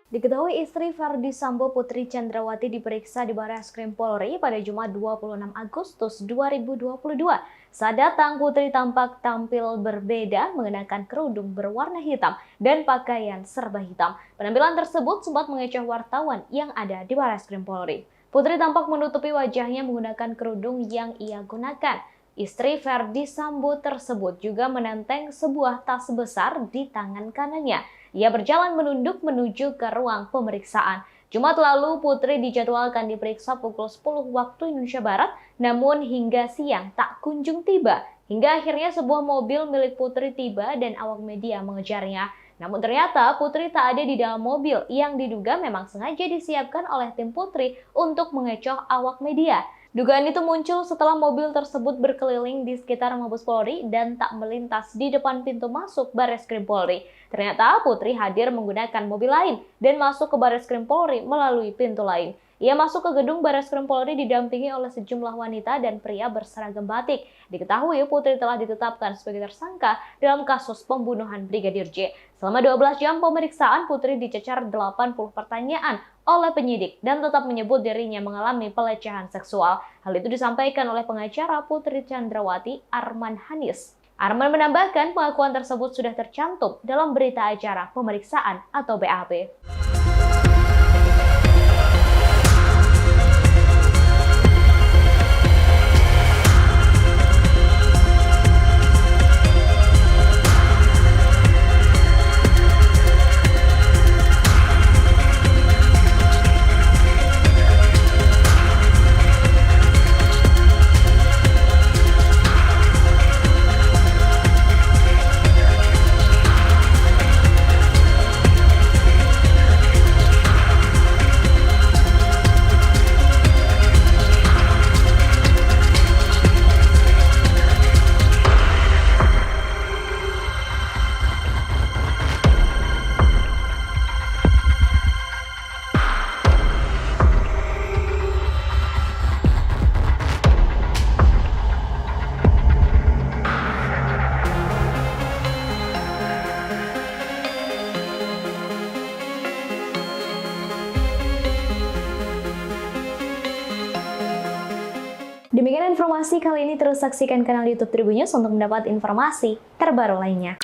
Diketahui istri Verdi Sambo Putri Chandrawati diperiksa di Barreskrim Polri pada Jumat 26 Agustus 2022. Saat datang, Putri tampak tampil berbeda mengenakan kerudung berwarna hitam dan pakaian serba hitam. Penampilan tersebut sempat mengecoh wartawan yang ada di Barreskrim Polri. Putri tampak menutupi wajahnya menggunakan kerudung yang ia gunakan. Istri Verdi Sambo tersebut juga menenteng sebuah tas besar di tangan kanannya. Ia berjalan menunduk menuju ke ruang pemeriksaan. Jumat lalu, Putri dijadwalkan diperiksa pukul 10 waktu Indonesia Barat, namun hingga siang tak kunjung tiba. Hingga akhirnya sebuah mobil milik Putri tiba dan awak media mengejarnya. Namun ternyata Putri tak ada di dalam mobil yang diduga memang sengaja disiapkan oleh tim Putri untuk mengecoh awak media. Dugaan itu muncul setelah mobil tersebut berkeliling di sekitar Mabes Polri dan tak melintas di depan pintu masuk Barreskrim Polri. Ternyata Putri hadir menggunakan mobil lain dan masuk ke Barreskrim Polri melalui pintu lain. Ia masuk ke gedung Barreskrim Polri didampingi oleh sejumlah wanita dan pria berseragam batik. Diketahui Putri telah ditetapkan sebagai tersangka dalam kasus pembunuhan Brigadir J. Selama 12 jam pemeriksaan, Putri dicecar 80 pertanyaan oleh penyidik dan tetap menyebut dirinya mengalami pelecehan seksual. Hal itu disampaikan oleh pengacara Putri Chandrawati, Arman Hanis. Arman menambahkan pengakuan tersebut sudah tercantum dalam berita acara pemeriksaan atau BAP. Demikian informasi kali ini, terus saksikan kanal YouTube Tribun News untuk mendapat informasi terbaru lainnya.